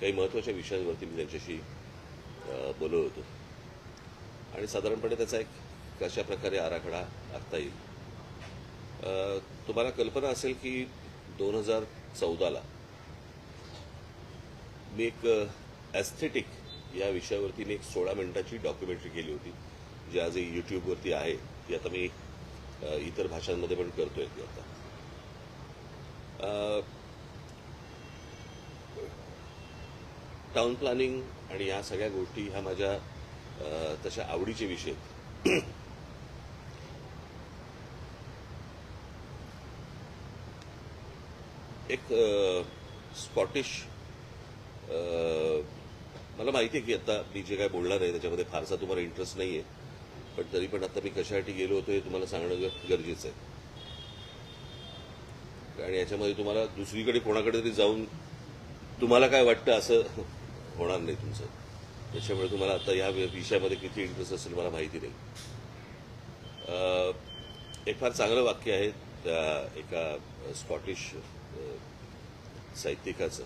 काही महत्त्वाच्या विषयांवरती मी त्यांच्याशी बोलत होतो आणि साधारणपणे त्याचा एक कशा प्रकारे आराखडा आखता येईल. तुम्हाला कल्पना असेल की 2014ला मी एक एस्थेटिक या विषयावरती मी एक 16 मिनिटाची डॉक्युमेंटरी केली होती, जी आजही यूट्यूबवरती आहे. ती आता मी इतर भाषांमध्ये पण करतोय ती आता. टाउन प्लॅनिंग आणि या सगळ्या गोष्टी ह्या माझ्या तशा आवडीचे विषय. एक स्कॉटिश, मला माहिती आहे की आता मी जे काय बोलणार आहे त्याच्यामध्ये फारसा तुम्हाला इंटरेस्ट नाही आहे, पण तरी पण आता मी कशासाठी गेलो होतो हे तुम्हाला सांगणं गरजेचं आहे. आणि याच्यामध्ये तुम्हाला दुसरीकडे कोणाकडे तरी जाऊन तुम्हाला काय वाटतं असं होणार नाही तुमचं. त्याच्यामुळे तुम्हाला आता या विषयामध्ये किती इंटरेस्ट असेल मला माहिती नाही. एक फार चांगलं वाक्य आहे त्या एका स्कॉटिश साहित्यिकाचं,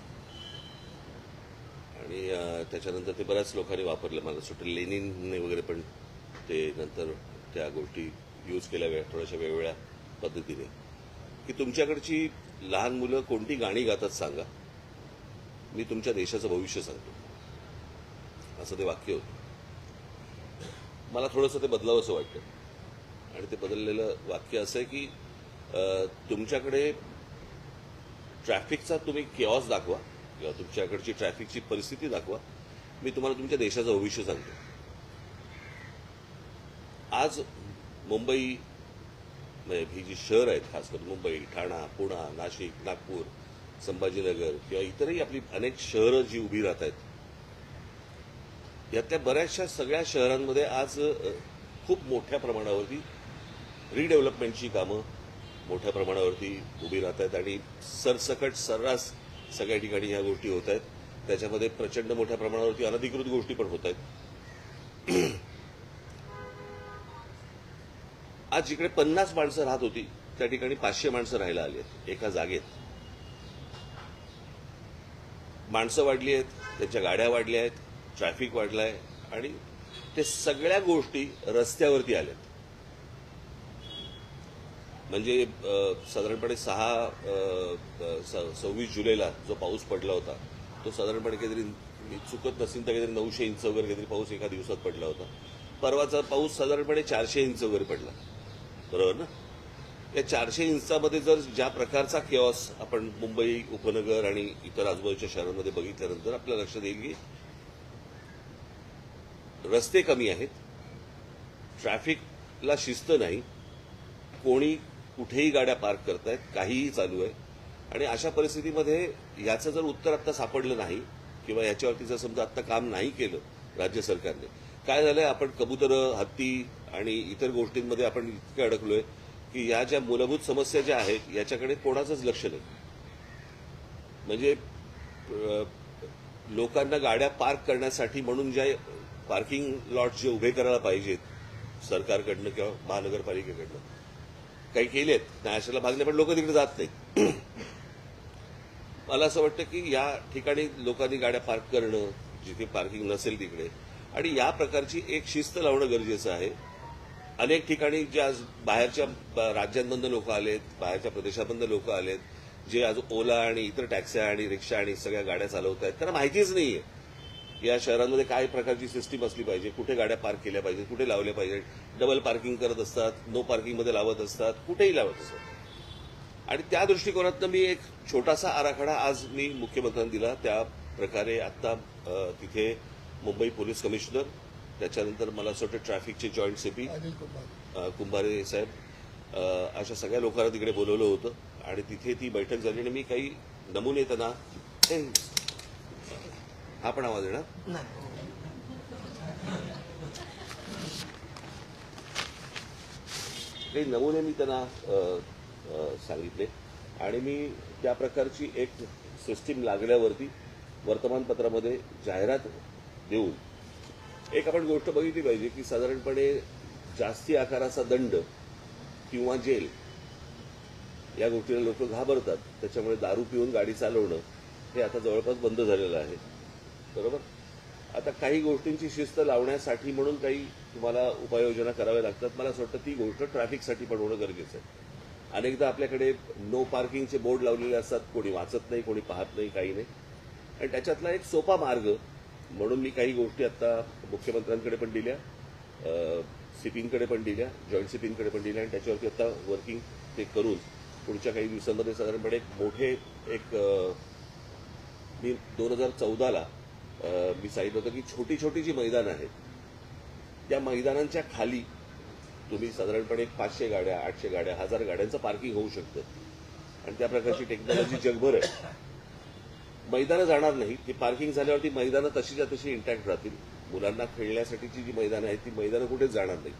आणि त्याच्यानंतर ते बऱ्याच लोकांनी वापरलं. मला सुटलं लेनिनने वगैरे पण ते नंतर त्या गोष्टी यूज केल्या थोड्याशा वेगवेगळ्या पद्धतीने, की तुमच्याकडची लहान मुलं कोणती गाणी गातात सांगा, मी तुमच्या देशाचं भविष्य सांगतो, असं ते वाक्य होतं. मला थोडंसं ते बदलावं असं वाटतं. आणि ते बदललेलं वाक्य असं आहे की तुमच्याकडे ट्रॅफिकचा तुम्ही केऑस दाखवा किंवा तुमच्याकडची ट्रॅफिकची परिस्थिती दाखवा, मी तुम्हाला तुमच्या देशाचं भविष्य सांगतो. आज मुंबई, ही जी शहर आहेत, खास करून मुंबई, ठाणा, पुणा, नाशिक, नागपूर, संभाजीनगर किंवा इतरही आपली अनेक शहरं जी उभी राहत आहेत, यातल्या बऱ्याचशा सगळ्या शहरांमध्ये आज खूप मोठ्या प्रमाणावरती रिडेव्हलपमेंटची कामं मोठ्या प्रमाणावरती उभी राहत आहेत आणि सरसकट सर्रास सगळ्या ठिकाणी ह्या गोष्टी होत आहेत. त्याच्यामध्ये प्रचंड मोठ्या प्रमाणावरती अनधिकृत गोष्टी पण होत आहेत. आज जिकडे 50 माणसं राहत होती त्या ठिकाणी 500 माणसं राहायला आली आहेत एका जागेत. माणसं वाढली आहेत, त्यांच्या गाड्या वाढल्या आहेत, ट्रॅफिक वाढलाय आणि ते सगळ्या गोष्टी रस्त्यावरती आल्यात. म्हणजे साधारणपणे 26 जुलैला जो पाऊस पडला होता तो साधारणपणे काहीतरी, मी चुकत नसेल तर काहीतरी 900 इंच वगैरे काहीतरी पाऊस एका दिवसात पडला होता. परवाचा पाऊस साधारणपणे 400 इंच वगैरे पडला, बरोबर ना. या 400 इंचामध्ये जर ज्या प्रकारचा केऑस आपण मुंबई उपनगर आणि इतर आजूबाजूच्या शहरांमध्ये बघितल्यानंतर आपल्या लक्षात येईल की रस्ते कमी आहेत, ट्रॅफिकला शिस्त नाही, कोणी कुठेही गाड्या पार्क करतायत, काहीही चालू आहे. आणि अशा परिस्थितीमध्ये याचं जर उत्तर आता सापडलं नाही किंवा याच्यावरती जर समजा आता काम नाही केलं राज्य सरकारने, काय झालंय, आपण कबुतरं, हत्ती आणि इतर गोष्टींमध्ये आपण इतके अडकलोय की या ज्या मूलभूत समस्या ज्या आहेत याच्याकडे कोणाचंच लक्ष नाही. म्हणजे लोकांना गाड्या पार्क करण्यासाठी म्हणून ज्या पार्किंग लॉट जे उभे करायला पाहिजेत सरकारकडनं किंवा महानगरपालिकेकडनं, काही केलेत नाशिकला भागले, पण लोक तिकडे जात नाहीत. मला असं वाटतं की या ठिकाणी लोकांनी गाड्या पार्क करणं, जिथे पार्किंग नसेल तिकडे, आणि या प्रकारची एक शिस्त लावणं गरजेचं आहे. अनेक ठिकाणी जे आज बाहेरच्या राज्यांमधनं लोक आलेत, बाहेरच्या प्रदेशामधनं लोक आलेत, जे आज ओला आणि इतर टॅक्स्या आणि रिक्षा आणि सगळ्या गाड्या चालवत आहेत, त्यांना माहितीच नाहीये या शहरांमध्ये काय प्रकारची सिस्टीम असली पाहिजे, कुठे गाड्या पार्क केल्या पाहिजेत, कुठे लावल्या पाहिजेत. डबल पार्किंग करत असतात, नो पार्किंगमध्ये लावत असतात, कुठेही लावत असतात. आणि त्या दृष्टिकोनातनं मी एक छोटासा आराखडा आज मी मुख्यमंत्र्यांना दिला. त्या प्रकारे आता तिथे मुंबई पोलीस कमिशनर, त्याच्यानंतर मला असं वाटतं ट्रॅफिकचे जॉईंट सीपी कुंभारे साहेब, अशा सगळ्या लोकांना तिकडे बोलवलं होतं आणि तिथे ती बैठक झाली. आणि मी काही नमुने त्यांना, हा पण आवाज येणार, काही नमुने मी त्यांना सांगितले आणि मी त्या प्रकारची एक सिस्टीम लागल्यावरती वर्तमानपत्रामध्ये जाहिरात देऊन एक आपण गोष्ट बघितली पाहिजे की साधारणपणे जास्ती आकाराचा दंड किंवा जेल या गोष्टीला लोक घाबरतात. त्याच्यामुळे दारू पिऊन गाडी चालवणं हे आता जवळपास बंद झालेलं आहे. बरोबर. आता काही गोष्टींची शिस्त लावण्यासाठी म्हणून काही तुम्हाला उपाययोजना कराव्या लागतात. मला असं वाटतं ती गोष्ट ट्रॅफिकसाठी पण होणं गरजेचं आहे. अनेकदा आपल्याकडे नो पार्किंगचे बोर्ड लावलेले असतात, कोणी वाचत नाही, कोणी पाहत नाही, काही नाही. आणि त्याच्यातला एक सोपा मार्ग म्हणून मी काही गोष्टी आता मुख्यमंत्र्यांकडे पण दिल्या, सिपिंगकडे पण दिल्या, जॉईंट सिपिंगकडे पण दिल्या, आणि त्याच्यावरती आता वर्किंग ते करून पुढच्या काही दिवसांमध्ये साधारणपणे एक मोठे मी 2014ला मी सांगितलं होतं की छोटी छोटी जी मैदानं आहेत त्या मैदानांच्या खाली तुम्ही साधारणपणे 500 गाड्या, 800 गाड्या, 1000 गाड्यांचं पार्किंग होऊ शकतं. आणि त्या प्रकारची टेक्नॉलॉजी जगभर आहे. मैदानं जाणार नाही, ती पार्किंग झाल्यावरती मैदानं तशीच्या तशी इंटॅक्ट राहतील. मुलांना खेळण्यासाठीची जी मैदानं आहेत ती मैदानं कुठेच जाणार नाही.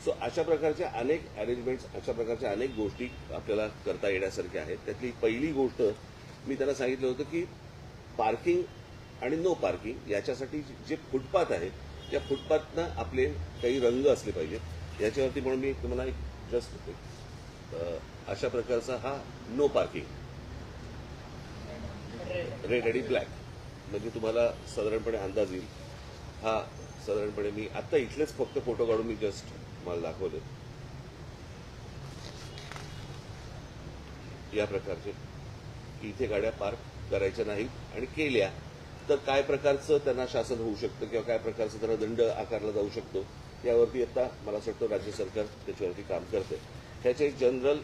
सो अशा प्रकारच्या अनेक अरेंजमेंट्स, अशा प्रकारच्या अनेक गोष्टी आपल्याला करता येण्यासारख्या आहेत. त्यातली पहिली गोष्ट मी त्यांना सांगितलं होतं की पार्किंग आणि नो पार्किंग याच्यासाठी जे फुटपाथ आहे त्या फुटपाथनं आपले काही रंग असले पाहिजेत. याच्यावरती म्हणून मी तुम्हाला एक जस्ट अशा प्रकारचा हा नो पार्किंग रेड आणि ब्लॅक, म्हणजे तुम्हाला साधारणपणे अंदाज येईल. हा साधारणपणे मी आता इथलेच फक्त फोटो काढून मी जस्ट मला दाखवले या प्रकारचे की इथे गाड्या पार्क करायच्या नाहीत, आणि केल्या तर काय प्रकारचं त्यांना शासन होऊ शकतं किंवा काय प्रकारचं त्यांना दंड आकारला जाऊ शकतो यावरती आता मला असं वाटतं राज्य सरकार त्याच्यावरती काम करते. ह्याचे एक जनरल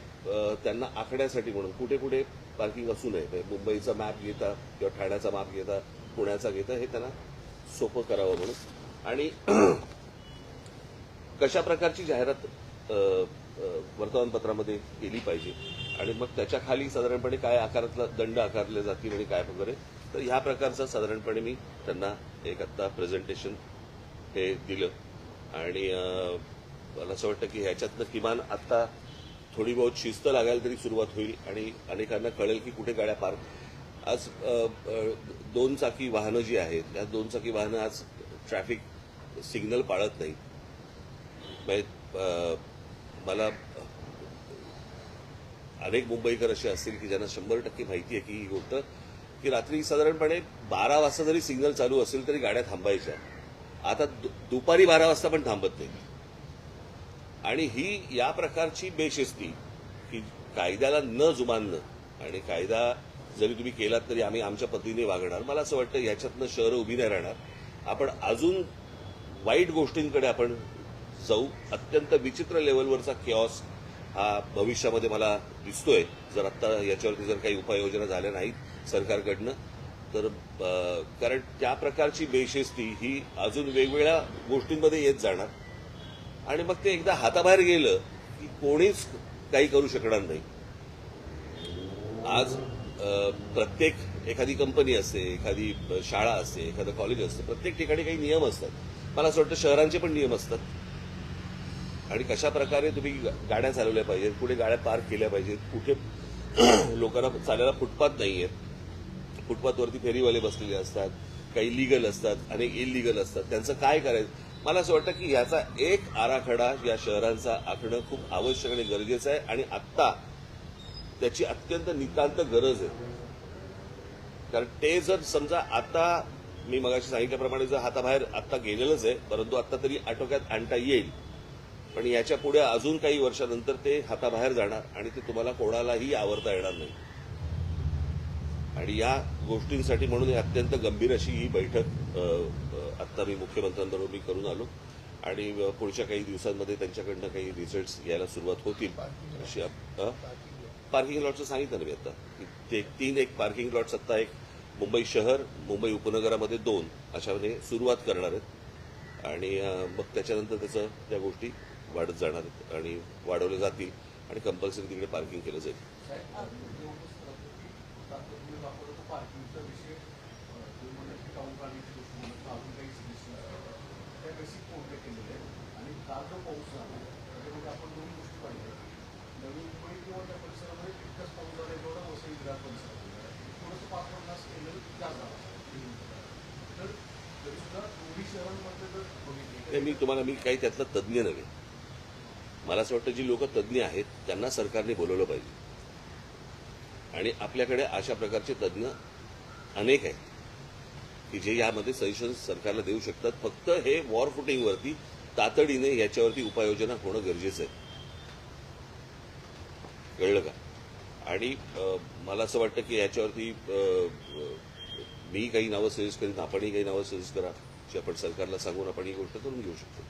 त्यांना आखण्यासाठी म्हणून कुठे कुठे पार्किंग असू नये, मुंबईचा मॅप घेता किंवा ठाण्याचा मॅप घेता, पुण्याचा घेता, हे त्यांना सोपं करावं म्हणून. आणि कशा प्रकारची जाहिरात वर्तमानपत्रामध्ये केली पाहिजे आणि मग त्याच्या खाली साधारणपणे काय आकारातला दंड आकारले जातील आणि काय वगैरे, तर ह्या प्रकारचं साधारणपणे मी त्यांना एक आत्ता प्रेझेंटेशन हे दिलं. आणि मला असं वाटतं की ह्याच्यातनं किमान आत्ता थोडी बहुत शिस्त लागायला तरी सुरुवात होईल आणि अनेकांना कळेल की कुठे गाड्या पार्क. आज 2 चाकी वाहनं जी आहेत त्या 2 चाकी वाहनं आज ट्रॅफिक सिग्नल पाळत नाहीत. मला अनेक मुंबईकर असे असतील की ज्यांना 100% माहिती आहे की ही गोष्ट की रात्री साधारणपणे 12 वाजता जरी सिग्नल चालू असेल तरी गाड्या थांबायच्या. आता दुपारी 12 वाजता पण थांबत नाही. आणि ही या प्रकारची बेशिस्ती की कायद्याला न जुमानणं, आणि कायदा जरी तुम्ही केलात तरी आम्ही आमच्या पद्धतीने वागणार, मला असं वाटतं याच्यातनं शहरं उभी नाही राहणार. आपण अजून वाईट गोष्टींकडे आपण जाऊ. अत्यंत विचित्र लेवलवरचा केऑस हा भविष्यामध्ये मला दिसतोय जर आत्ता याच्यावरती जर काही उपाययोजना झाल्या नाहीत सरकारकडनं तर. कारण त्या प्रकारची बेशिस्ती ही अजून वेगवेगळ्या गोष्टींमध्ये येत जाणार आणि मग ते एकदा हाताबाहेर गेलं की कोणीच काही करू शकणार नाही. आज प्रत्येक एखादी कंपनी असते, एखादी शाळा असते, एखादं कॉलेज असतं, प्रत्येक ठिकाणी काही नियम असतात. मला असं वाटतं शहरांचे पण नियम असतात आणि कशा प्रकारे तुम्ही गाड्या चालवल्या पाहिजेत, कुठे गाड्या पार्क केल्या पाहिजेत, कुठे लोकांना चालायला फुटपाथ नाही आहेत, फुटपाथवरती फेरीवाले बसलेले असतात, काही लिगल असतात, अनेक इलिगल असतात, त्यांचं काय करायचं. मला असं वाटतं की याचा एक आराखडा या शहरांचा आखणं खूप आवश्यक आणि गरजेचं आहे आणि आत्ता त्याची अत्यंत नितांत गरज आहे. कारण ते जर समजा आता मी मगाशी सांगितल्याप्रमाणे जर हाताबाहेर आत्ता गेलेलंच आहे, परंतु आत्ता तरी आटोक्यात आणता येईल, पण याच्या पुढे अजून काही वर्षानंतर ते हाताबाहेर जाणार आणि ते तुम्हाला कोणालाही आवरता येणार नाही. आणि या गोष्टींसाठी म्हणून अत्यंत गंभीर अशी ही बैठक आत्ता मी मुख्यमंत्र्यांबरोबर मी करून आलो आणि पुढच्या काही दिवसांमध्ये त्यांच्याकडनं काही रिझल्ट्स यायला सुरुवात होतील. अशी पार्किंग लॉटचं सांगितलं ना मी आता, ते 3 पार्किंग लॉट्स आत्ता एक मुंबई शहर, मुंबई उपनगरामध्ये 2 अशाने सुरुवात करणार आहेत आणि मग त्याच्यानंतर त्याचं त्या गोष्टी वाढत जाणार आहेत आणि वाढवल्या जातील आणि कंपल्सरी तिकडे पार्किंग केलं जाईल. मी काही त्यातलं तज्ज्ञ नव्हे. मला असं वाटतं जी लोक तज्ज्ञ आहेत त्यांना सरकारने बोलवलं पाहिजे आणि आपल्याकडे अशा प्रकारचे तज्ज्ञ अनेक आहेत की जे यामध्ये सजेशन सरकारला देऊ शकतात. फक्त हे वॉर फुटिंगवरती तातडीने याच्यावरती उपाययोजना होणं गरजेचं आहे. कळलं का? आणि मला असं वाटतं की याच्यावरती मी काही नावं सजेस्ट करीन, आपणही काही नावं सजेस्ट करा की आपण सरकारला सांगून आपण ही गोष्ट करून घेऊ शकतो.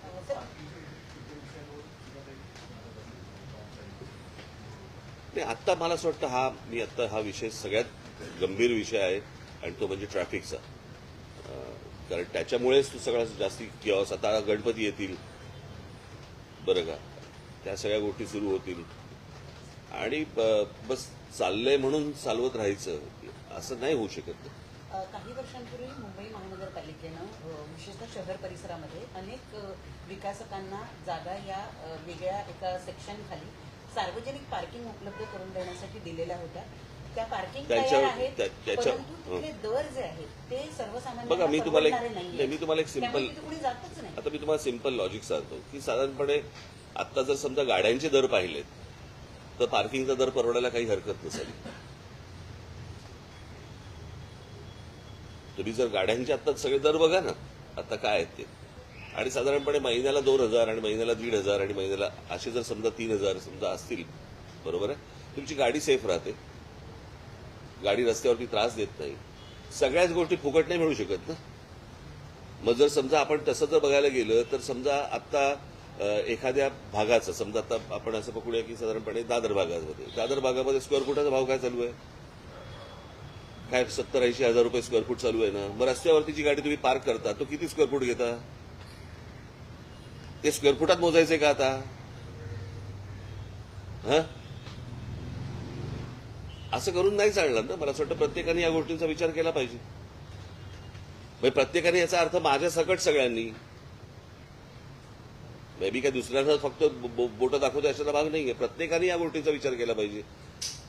नाही, आत्ता मला असं वाटतं हा विषय सगळ्यात गंभीर विषय आहे आणि तो म्हणजे ट्रॅफिकचा. कारण त्याच्यामुळेच तो सगळा जास्ती किऑस. आता गणपती येतील, बरं का, त्या सगळ्या गोष्टी सुरू होतील आणि बस चाललंय म्हणून चालवत राहायचं असं नाही होऊ शकत. काही वर्षांपूर्वी मुंबई महानगरपालिकेनं विशेषतः शहर परिसरामध्ये अनेक विकासकांना जागा या वेगळ्या एका सेक्शन खाली सार्वजनिक पार्किंग उपलब्ध करून देण्यासाठी दिलेल्या होत्या. त्या पार्किंग तयार आहेत, परंतु तिथले दर जे आहेत ते सर्वसामान्य. बघा, मी तुम्हाला एक सिंपल आता मी तुम्हाला सिंपल लॉजिक सांगतो की साधारणपणे आता जर समजा गाड्यांचे दर पाहिलेत तर पार्किंगचा दर परवडायला काही हरकत नसेल. तुम्ही जर गाड्यांचे आता सगळे दर बघा ना आता काय आहेत ते, आणि साधारणपणे महिन्याला 2,000 आणि महिन्याला 1,500 आणि महिन्याला असे जर समजा 3,000 समजा असतील, बरोबर आहे, तुमची गाडी सेफ राहते, गाडी रस्त्यावरती त्रास देत नाही. सगळ्याच गोष्टी फुकट नाही मिळू शकत ना. मग जर समजा आपण तसं जर बघायला गेलं तर समजा आता एखाद्या भागाचं समजा आता आपण असं पकडूया की साधारणपणे दादर भागामध्ये स्क्वेअर फुटाचा भाव काय चालू आहे? काय 70-80 हजार रुपये स्क्वेअर फूट चालू आहे ना. मग रस्त्यावरती जी गाडी तुम्ही पार्क करता तो किती स्क्वेअर फूट घेता? ते स्क्वेअर फुटात मोजायचे का आता? असं करून नाही चालणार ना. मला असं वाटतं प्रत्येकाने या गोष्टींचा विचार केला पाहिजे. म्हणजे प्रत्येकाने याचा अर्थ माझ्या सकट सगळ्यांनी, मे बी काय दुसऱ्यांना फक्त बोटं दाखवतो अशाचा भाग नाहीये. प्रत्येकाने या गोष्टींचा विचार केला पाहिजे.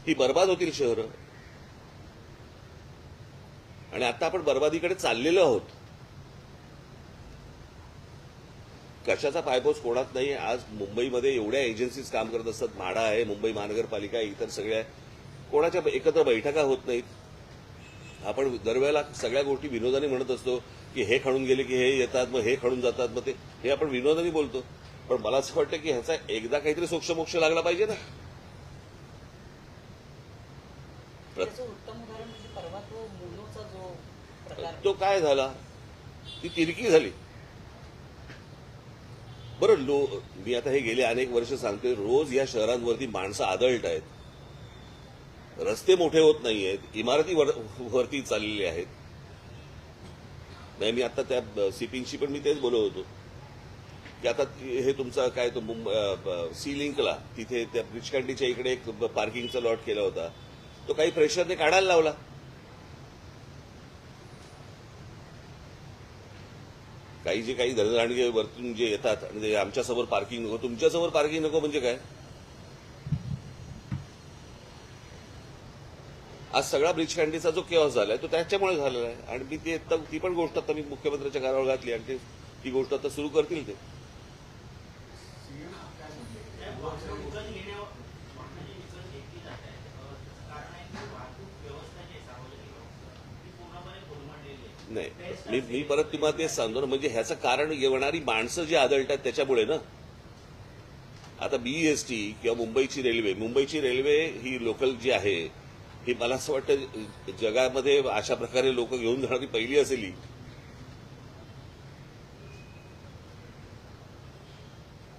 ही बर्बाद होतील शहरं आणि आता आपण बर्बादीकडे चाललेलो आहोत. कशाचा पायपोस कोणात नाही. आज मुंबईमध्ये एवढ्या एजन्सीज काम करत असतात. म्हाडा आहे, मुंबई महानगरपालिका, इतर सगळ्या कोणाच्या एकत्र बैठका होत नाहीत. आपण दरवेळेला सगळ्या गोष्टी विनोदाने म्हणत असतो की हे खणून गेले की हे येतात, मग हे खणून जातात, मग हे आपण विनोदाने बोलतो. पण मला असं वाटतं की ह्याचा एकदा काहीतरी सोक्षमोक्ष लागला पाहिजे ना. उत्तम उदाहरण म्हणजे परवा तो मोनोचा जो प्रकार, तो काय झाला, ती तिरकी झाली. बरं, मी आता हे गेले अनेक वर्ष सांगतोय, रोज या शहरांवरती माणसं आदळत आहेत, रस्ते मोठे होत नाहीयेत, इमारती वरती चाललेली आहेत. नाही, मी आता त्या सीपींशी पण मी तेच बोलत होतो की आता हे तुमचा काय तो सी लिंकला तिथे त्या ब्रिजकांडीच्या इकडे एक पार्किंगचा लॉट केला होता, तो काही प्रेशरने काढायला लावला. काही धनधानगे वरतून जे येतात आणि आमच्यासमोर पार्किंग नको, तुमच्यासमोर पार्किंग नको म्हणजे काय? आज सगळा ब्रिजकांडीचा जो केऑस झालाय तो त्याच्यामुळे झालेला आहे. आणि मी ती पण गोष्ट आता मी मुख्यमंत्र्यांच्या कानावर घातली आणि ती गोष्ट आता सुरू करतील ते. नाही, मी परत तुम्हाला तेच सांगतो ना, म्हणजे ह्याचं कारण येणारी माणसं जी आदळतात त्याच्यामुळे ना. आता बीईएसटी किंवा मुंबईची रेल्वे ही लोकल जी आहे ही मला असं वाटतं जगामध्ये अशा प्रकारे लोक घेऊन जाणारी पहिली असेल ही.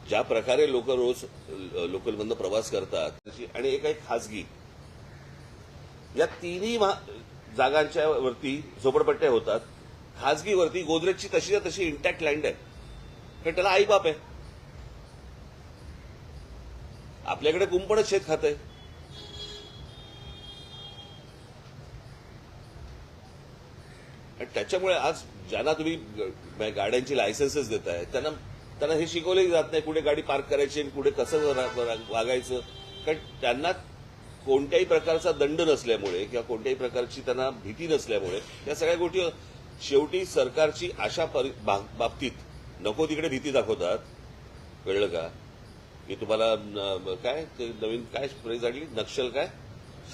ज्या प्रकारे लोक रोज लोकलमधनं प्रवास करतात आणि एक खासगी, या तिन्ही जागांच्या वरती झोपडपट्ट्या होतात. खासगीवरती गोदरेजची तशीच्या तशी इंटॅक्ट लँड आहे, कारण त्याला आईबाप आहे. आपल्याकडे कुंपणच शेत खात आहे. आणि त्याच्यामुळे आज ज्यांना तुम्ही गाड्यांची लायसन्सेस देताय त्यांना हे शिकवलंही जात नाही कुठे गाडी पार्क करायची आणि कुठे कसं वागायचं. कारण त्यांना कोणत्याही प्रकारचा दंड नसल्यामुळे किंवा कोणत्याही प्रकारची त्यांना भीती नसल्यामुळे या सगळ्या गोष्टी शेवटी सरकारची अशा बाबतीत नको तिकडे भीती दाखवतात. कळलं का? की तुम्हाला काय ते नवीन काय फ्रेज आणली, नक्षल काय,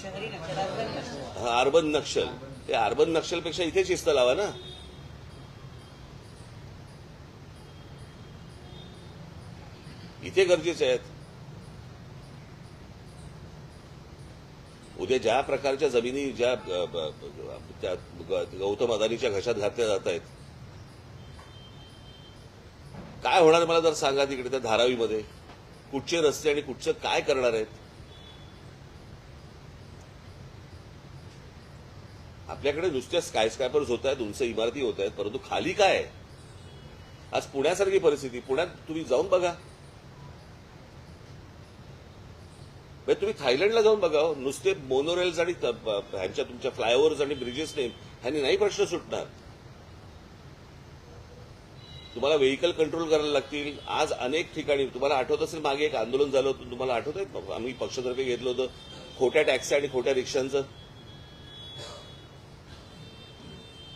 शहरी नक्षल, अर्बन नक्षल. ते अर्बन नक्षलपेक्षा इथे शिस्त लावा ना. इथे गरजेचे आहेत. उद्या ज्या प्रकारच्या जमिनी ज्या त्या गौतम अदानीच्या घशात घातल्या जात आहेत, काय होणार मला जर सांगा. तिकडे त्या धारावीमध्ये कुठचे रस्ते आणि कुठचं काय करणार आहेत. आपल्याकडे नुसत्या स्कायस्क्रॅपर्स होत आहेत, उंच इमारती होत आहेत, परंतु खाली काय आहे. आज पुण्यासारखी परिस्थिती. पुण्यात तुम्ही जाऊन बघा, म्हणजे तुम्ही थायलंडला जाऊन बघा. नुसते मोनोरेल्स आणि ह्यांच्या तुमच्या फ्लायओव्हर्स आणि ब्रिजेसने ह्यांनी नाही प्रश्न सुटणार. तुम्हाला व्हेकल कंट्रोल करायला लागतील. आज अनेक ठिकाणी तुम्हाला आठवत असेल, मागे एक आंदोलन झालं होतं, तुम्हाला आठवत आहे, आम्ही पक्षातर्फे घेतलं होतं खोट्या टॅक्सी आणि खोट्या रिक्षांचं.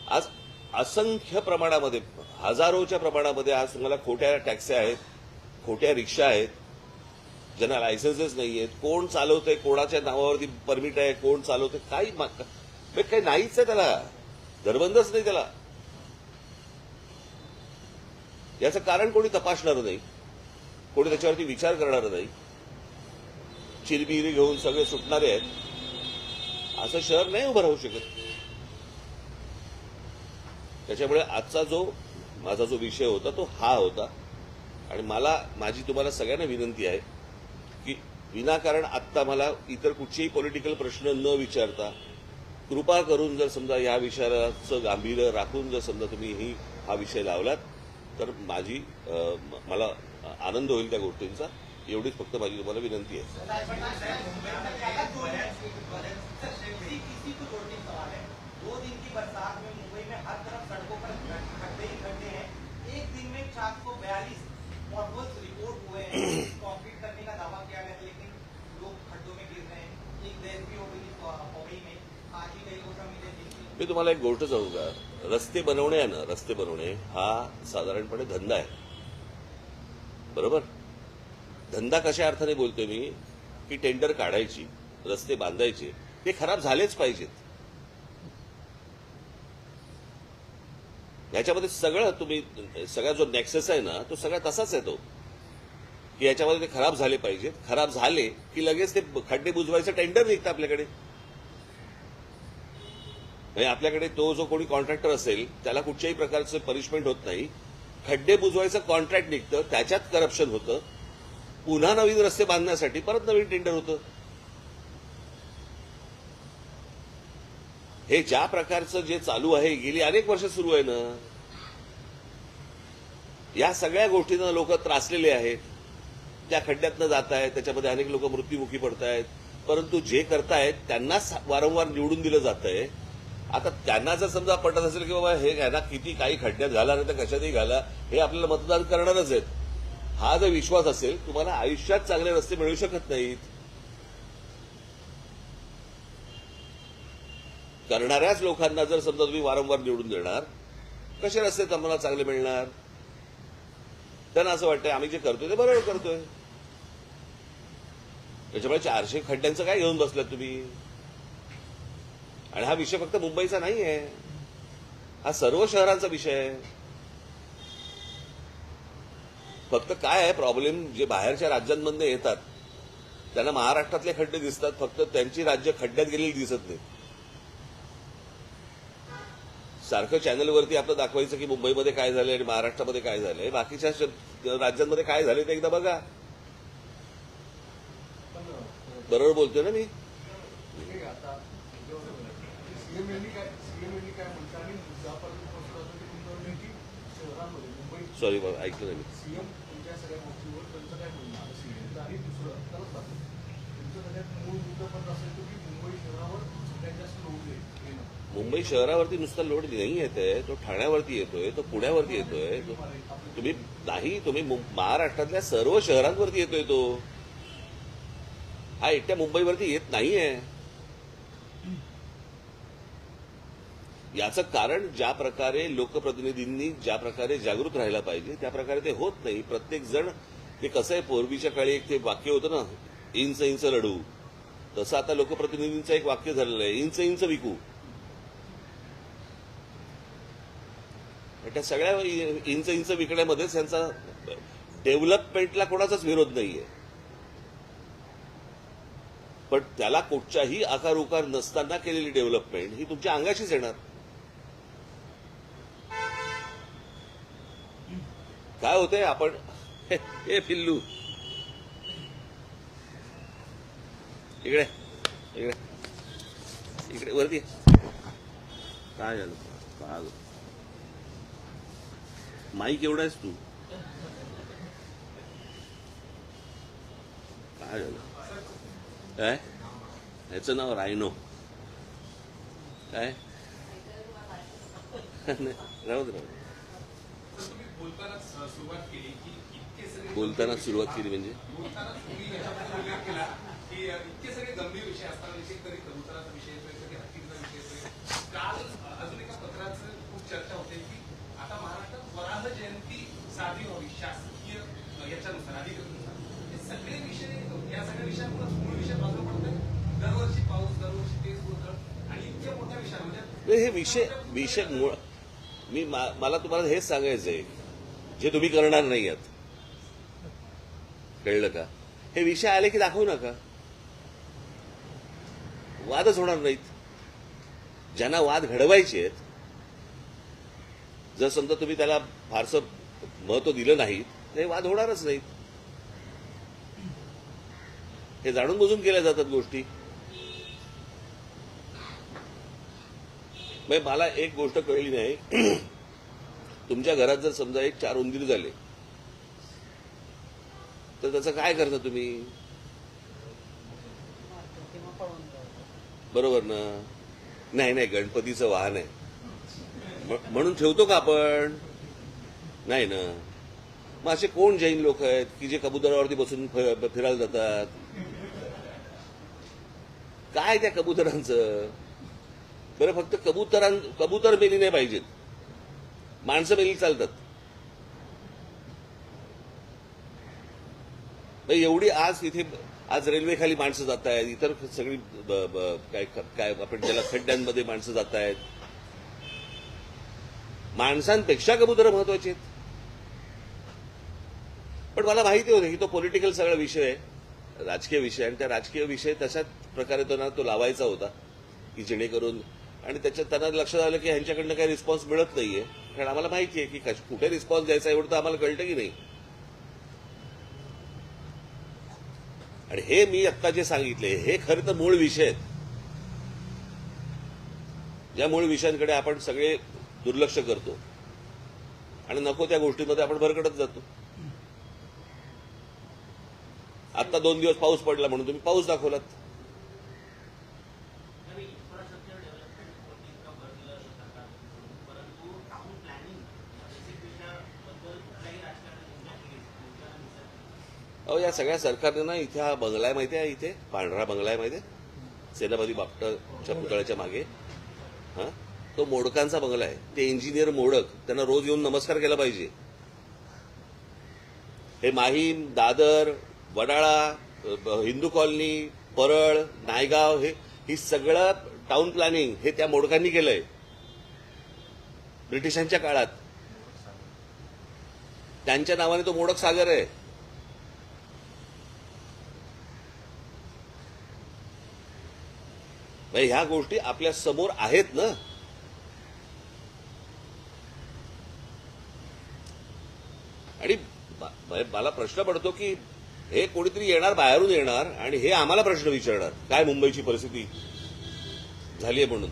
आज असंख्य प्रमाणामध्ये, हजारोच्या प्रमाणामध्ये आज तुम्हाला खोट्या टॅक्सी आहेत, खोट्या रिक्षा आहेत, ज्यांना लायसन्सेस नाही आहेत. कोण चालवतंय, कोणाच्या नावावरती परमिट आहे, कोण चालवतंय, काही नाहीच आहे. त्याला धरबंदच नाही. त्याला याचं कारण कोणी तपासणार नाही, कोणी त्याच्यावरती विचार करणार नाही. चिरबिरी घेऊन सगळे सुटणारे आहेत. असं शहर नाही उभं राहू शकत. त्याच्यामुळे आजचा माझा जो विषय होता तो हा होता. आणि माझी तुम्हाला सगळ्यांना विनंती आहे की विनाकारण आत्ता मला इतर कुठचेही पॉलिटिकल प्रश्न न विचारता कृपा करून जर समजा या विषयाचं गांभीर्य राखून जर समजा तुम्ही हा विषय लावलात तर मला आनंद होईल त्या गोष्टींचा. एवढीच फक्त माझी तुम्हाला विनंती आहे. रिपोर्ट हुए हैं, कॉन्क्रीट करने का दावा किया गया, लेकिन लोग खड्डों में गिर रहे हैं. एक डेथ भी हो गई पवई में. आज ही कई लोग मिले. मी तुम्हाला एक गोष्ट सांगू का. रस्ते बनवणे हा साधारणपणे धंदा आहे, बरोबर. धंदा कशा अर्थाने बोलतोय मी, की टेंडर काढायची, रस्ते बांधायचे, ते खराब झालेच पाहिजेत. याच्यामध्ये सगळा जो नेक्सस आहे ना, तो सगळा तसाच आहे. तो की याच्यामध्ये ते खराब झाले पाहिजेत. खराब झाले की लगेच ते खड्डे बुजवायचं टेंडर निघतं आपल्याकडे. म्हणजे आपल्याकडे तो जो कोणी कॉन्ट्रॅक्टर असेल त्याला कुठच्याही प्रकारचं पनिशमेंट होत नाही. खड्डे बुजवायचं कॉन्ट्रॅक्ट निघतं, त्याच्यात करप्शन होतं. पुन्हा नवीन रस्ते बांधण्यासाठी परत नवीन टेंडर होतं. हे ज्या प्रकारचं जे चालू आहे, गेली अनेक वर्ष सुरू आहे ना. या सगळ्या गोष्टींना लोक त्रासलेले आहेत. त्या खड्ड्यातनं जात आहेत, त्याच्यामध्ये अनेक लोक मृत्युमुखी पडत आहेत. परंतु जे करतायत त्यांनाच वारंवार निवडून दिलं जात आहे. आता त्यांना जर समजा पटत असेल की बाबा हे घ्या, किती काही खड्ड्यात घाला नाही तर कशातही घाला, हे आपल्याला मतदान करणारच आहेत, हा जर विश्वास असेल, तुम्हाला आयुष्यात चांगले रस्ते मिळू शकत नाहीत. करणाऱ्याच लोकांना जर समजा तुम्ही वारंवार निवडून देणार, कसे रस्ते आम्हाला चांगले मिळणार. त्यांना असं वाटतंय आम्ही जे करतोय ते बरोबर करतोय. त्याच्यामुळे 400 खड्ड्यांचं काय घेऊन बसलात तुम्ही. आणि हा विषय फक्त मुंबईचा नाही आहे, हा सर्व शहरांचा विषय आहे. फक्त काय आहे प्रॉब्लेम, जे बाहेरच्या राज्यांमधून येतात त्यांना महाराष्ट्रातले खड्डे दिसतात, फक्त त्यांची राज्य खड्ड्यात गेलेली दिसत नाही. सारखं चॅनलवरती आपलं दाखवायचं की मुंबईमध्ये काय झालंय आणि महाराष्ट्रामध्ये काय झालंय, बाकीच्या राज्यांमध्ये काय झालंय ते एकदा बघा. बरोबर बोलतोय ना मी. सॉरी ऐकलं नाही मी. मुंबई शहरावरती नुसता लोड नाही येतोय, तो ठाण्यावरती येतोय, तो पुण्यावरती येतोय. तुम्ही महाराष्ट्रातल्या सर्व शहरांवरती येतोय तो. हा एकट्या मुंबईवरती येत नाहीये. याचं कारण ज्या प्रकारे लोकप्रतिनिधींनी ज्या प्रकारे जागृत राहायला पाहिजे त्या प्रकारे ते होत नाही. प्रत्येक जण, ते कसं आहे, पूर्वीच्या काळी एक ते वाक्य होतं ना, इंच इंच लढू, तसं आता लोकप्रतिनिधींचं एक वाक्य झालेलं आहे, इंच इंच विकू. त्या सगळ्या इंच इंच विकण्यामध्येच त्यांचा डेव्हलपमेंटला कोणाचाच विरोध नाहीये, पण त्याला कुठच्याही आकार उकार नसताना केलेली डेव्हलपमेंट ही तुमच्या अंगाशीच येणार. काय होतंय आपण हे पिल्लू इकडे इकडे इकडे वरती काय झालं पाग माईक एवढा आहेस तू काय झालं काय ह्याचं नाव रायनो काय राहू दे बोलताना सुरुवात केली म्हणजे इतके सगळे गंभीर विषय असताना कधी कबुतराचा विषय कधी हत्तीचा विषय काल अजून एका पत्राचं खूप चर्चा होते की आता महाराष्ट्रात वराह जयंती साजरी व्हावी शासकीय याच्यानुसार अधिकृतनुसार हे सगळे विषय या सगळ्या विषयांमुळे मूळ विषय बाजूला पडतात. दरवर्षी पाऊस दरवर्षी तेच गोंधळ आणि इतक्या मोठ्या विषय म्हणजे हे विषय मूळ मला तुम्हाला हेच सांगायचंय जे तुम्ही करणार नाही आहात. कळलं का? हे विषय आले की दाखवू नका, वादच होणार नाहीत. ज्यांना वाद घडवायचे आहेत जर समजा तुम्ही त्याला फारसं महत्व दिलं नाही तर हे वाद होणारच नाहीत. हे जाणून बुजून केल्या जातात गोष्टी. मला एक गोष्ट कळली नाही, तुमच्या घरात जर समजा एक 4 उंदीर झाले तर त्याचं काय करता तुम्ही? किंवा पळून जाऊ. बरोबर ना? नाही गणपतीचं वाहन आहे म्हणून ठेवतो का आपण? नाही ना. मग असे कोण जैन लोक आहेत की जे कबुतरावरती बसून फिरायला जातात? काय त्या कबुतरांचं? बरं फक्त कबूतर मेली नाही पाहिजेत, माणसं मेली चालतात. एवढी आज रेल्वे खाली माणसं जात आहेत, इतर सगळी काय आपण ज्याला खड्ड्यांमध्ये माणसं जात आहेत. माणसांपेक्षा कबुतरं महत्वाची आहेत. पण मला माहिती होतं की तो पॉलिटिकल सगळा विषय आहे, राजकीय विषय, आणि त्या राजकीय विषय तशाच प्रकारे तो लावायचा होता की जेणेकरून, आणि त्याच्यात त्यांना लक्षात आलं की ह्यांच्याकडनं काही रिस्पॉन्स मिळत नाहीये. कारण आम्हाला माहिती आहे की कुठे रिस्पॉन्स द्यायचा एवढं तर आम्हाला कळतं की नाही. आणि हे मी आत्ता जे सांगितले हे खरं तर मूळ विषय आहेत, ज्या मूळ विषयांकडे आपण सगळे दुर्लक्ष करतो आणि नको त्या गोष्टींमध्ये आपण भरकटत जातो. आता 2 दिवस पाऊस पडला म्हणून तुम्ही पाऊस दाखवलात. या सगळ्या सरकारने ना इथे हा बंगला आहे माहिती आहे, इथे पांढरा बंगला आहे माहिती आहे, सेनापती बापटाच्या पुतळ्याच्या मागे. तो मोडकांचा बंगला आहे. ते इंजिनियर मोडक, त्यांना रोज येऊन नमस्कार केला पाहिजे. हे माहीम, दादर, वडाळा, हिंदू कॉलनी, परळ, नायगाव, ही सगळं टाउन प्लॅनिंग हे त्या मोडकांनी केलंय ब्रिटिशांच्या काळात. त्यांच्या नावाने तो मोडक सागर आहे. ह्या गोष्टी आपल्या समोर आहेत ना. आणि मला प्रश्न पडतो की हे कोणीतरी येणार, बाहेरून येणार आणि हे आम्हाला प्रश्न विचारणार काय मुंबईची परिस्थिती झालीय म्हणून.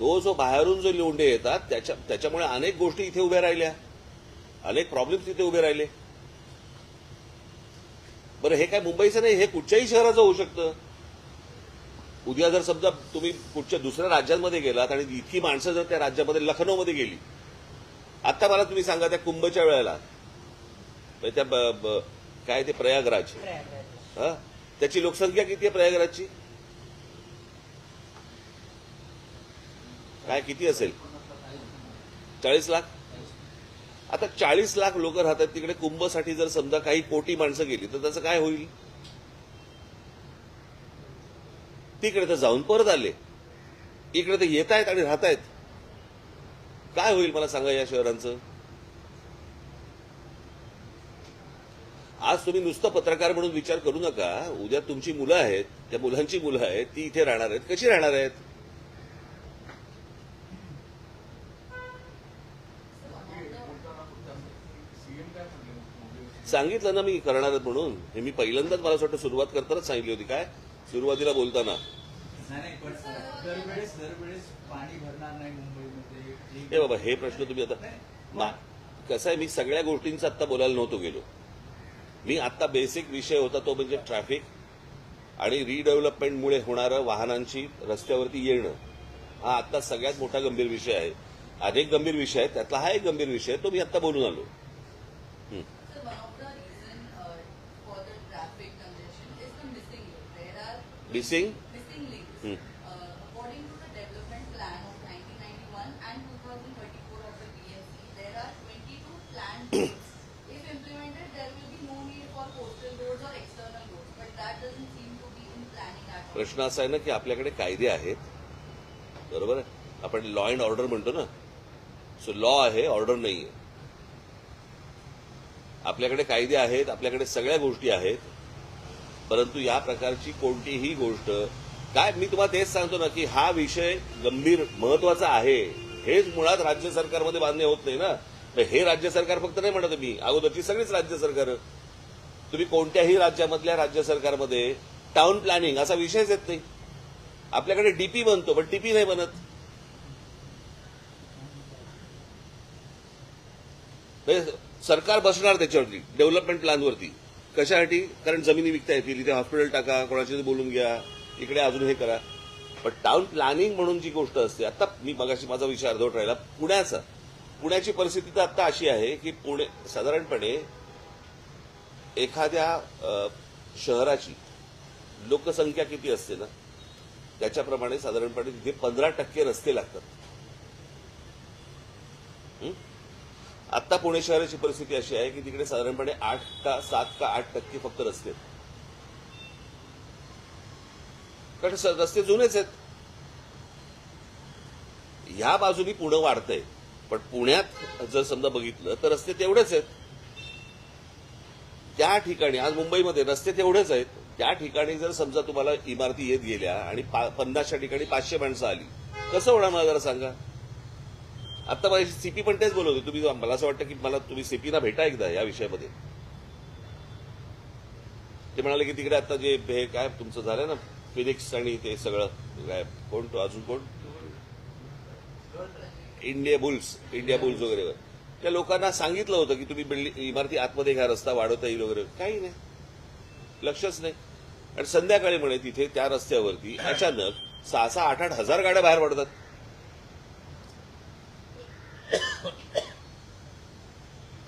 तो जो बाहेरून जो लोंढे येतात त्याच्यामुळे अनेक गोष्टी इथे उभ्या राहिल्या, अनेक प्रॉब्लेम्स इथे उभे राहिले. बरं हे काय मुंबईचं नाही, हे कुठच्याही शहराचं होऊ शकतं. उद्या जर समजा तुम्ही कुठच्या दुसऱ्या राज्यांमध्ये गेलात आणि इतकी माणसं जर त्या राज्यामध्ये लखनौमध्ये गेली, आता मला तुम्ही सांगा त्या कुंभच्या वेळेला त्या काय ते प्रयागराज, त्याची लोकसंख्या किती आहे प्रयागराजची? काय किती असेल? 40 लाख. आता 40 लाख लोक राहतात तिकडे. कुंभसाठी जर समजा काही कोटी माणसं गेली तर त्याचं काय होईल? तिकडे तर जाऊन परत आले, इकडे तर येत आहेत आणि राहत आहेत. काय होईल मला सांगा या शहरांचं? आज तुम्ही नुसतं पत्रकार म्हणून विचार करू नका. उद्या तुमची मुलं आहेत, त्या मुलांची मुलं आहेत, ती इथे राहणार आहेत. कशी राहणार आहेत? सांगितलं ना मी करणार आहेत म्हणून. हे मी पहिल्यांदाच मला असं वाटतं सुरुवात करतानाच सांगितली होती. काय सुरुवातीला बोलताना नाही पण दरवेळेस पाणी भरणार नाही मुंबईमध्ये. हे बाबा हे प्रश्न तुम्ही आता कसं आहे, मी सगळ्या गोष्टींचा आत्ता बोलायला नव्हतो गेलो. मी आत्ता बेसिक विषय होता तो म्हणजे ट्रॅफिक आणि रिडेव्हलपमेंटमुळे होणारं वाहनांची रस्त्यावरती येणं. हा आत्ता सगळ्यात मोठा गंभीर विषय आहे. अनेक गंभीर विषय आहेत, त्यातला हा एक गंभीर विषय आहे, तो मी आत्ता बोलून आलो. Missing According to the development plan of 1991 and 2034 of the BMC, there are 22 planned roads. If implemented, there will be no need for coastal roads or external roads, but that doesn't seem to be in planning at all. प्रश्न असा आहे ना की आपल्याकडे कायदे आहेत, बरोबर आहे. आपण लॉ अँड ऑर्डर म्हणतो ना, सो लॉ आहे, ऑर्डर नाहीये. आपल्याकडे कायदे आहेत, आपल्याकडे सगळ्या गोष्टी आहेत, परंतु या प्रकारची कोणतीही गोष्ट काय, मी तुम्हाला तेच सांगतो ना की हा विषय गंभीर महत्वाचा आहे. हेच मुळात राज्य सरकारमध्ये मान्य होत नाही ना. तर हे राज्य सरकार फक्त नाही म्हणत मी, अगोदरची सगळीच राज्य सरकार. तुम्ही कोणत्याही राज्यामधल्या राज्य सरकारमध्ये टाउन प्लॅनिंग असा विषयच येत नाही. आपल्याकडे डीपी बनतो पण टीपी नाही बनत. सरकार बसणार त्याच्यावरती डेव्हलपमेंट प्लॅनवरती. कशासाठी? कारण जमिनी विकता येतील, इथे हॉस्पिटल टाका, कोणाशी बोलून घ्या, इकडे अजून हे करा. पण टाउन प्लॅनिंग म्हणून जी गोष्ट असते, आता मी मगाशी माझा विषय अर्धवट राहिला पुण्याचा. पुण्याची परिस्थिती तर आता अशी आहे की पुणे साधारणपणे एखाद्या शहराची लोकसंख्या किती असते ना त्याच्याप्रमाणे साधारणपणे तिथे 15% रस्ते लागतात. आता पुणे शहराची परिस्थिती अशी आहे की तिकडे साधारणपणे 7 का 8% फक्त रस्ते आहेत. कारण रस्ते जुनेच आहेत. ह्या बाजूनी पुणे वाढतंय, पण पुण्यात जर समजा बघितलं तर रस्ते तेवढेच आहेत. त्या ठिकाणी आज मुंबईमध्ये रस्ते तेवढेच आहेत. त्या ठिकाणी जर समजा तुम्हाला इमारती येत गेल्या आणि 50च्या ठिकाणी 500 माणसं आली, कसं होणार मला जरा सांगा. आता माझी सीपी पण तेच बोलत होते. तुम्ही, मला असं वाटतं की मला तुम्ही सीपीना भेटा एकदा या विषयामध्ये. ते म्हणाले की तिकडे आता जे हे काय तुमचं झालं ना फिनिक्स आणि ते सगळं काय, कोण तो अजून कोण, इंडिया बुल्स वगैरे, त्या लोकांना सांगितलं होतं की तुम्ही इमारती आतमध्ये घ्या, रस्ता वाढवता येईल वगैरे. काही नाही, लक्षच नाही. आणि संध्याकाळी म्हणे तिथे त्या रस्त्यावरती अचानक 6,000-8,000 हजार गाड्या बाहेर पडतात.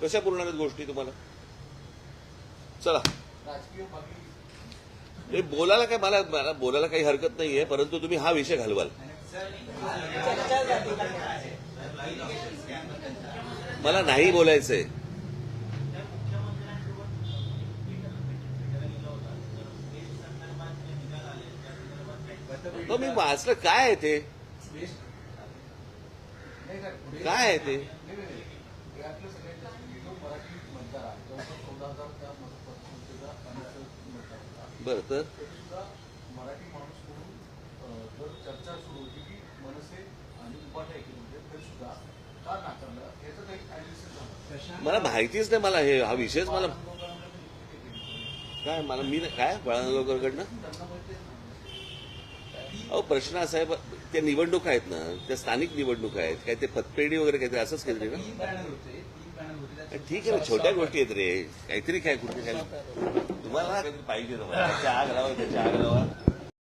कशा पूर्ण आहेत गोष्टी तुम्हाला? चला, राजकीय बाबी हे बोलायला काय, मला बोलायला काही हरकत नाहीये, परंतु तुम्ही हा विषय घालवाल. मला नाही बोलायचंय. तो मी वाचलं काय आहे ते, काय आहे ते. आपल्या सगळ्यांच्या जो मराठी मतदार आहे जवळपास 14,000 त्या मतदारसंघाचा मतदार. बरं, तर सुद्धा मराठी माणूस म्हणून जर चर्चा सुरू होती की मनसे आणि उपाध्यायकीमध्ये तरी सुद्धा का नाकारलं, याचं काही ऍनालिसिस झालं. मला माहितीच नाही. मला हे हा विषयच मला काय, मला मी काय बाळांगणकडनं. त्यांना माहिती आहे. अहो प्रश्न असा आहे, त्या निवडणूक आहेत ना, त्या स्थानिक निवडणूक आहेत, काय ते पतपेढी वगैरे काहीतरी असंच काहीतरी ना. 3 पॅनल होते. ठीक आहे ना, छोट्या गोष्टी आहेत रे, काहीतरी काय कुठे काय तुम्हाला काहीतरी पाहिजे ना, चहा घालावा, चहा घालावा.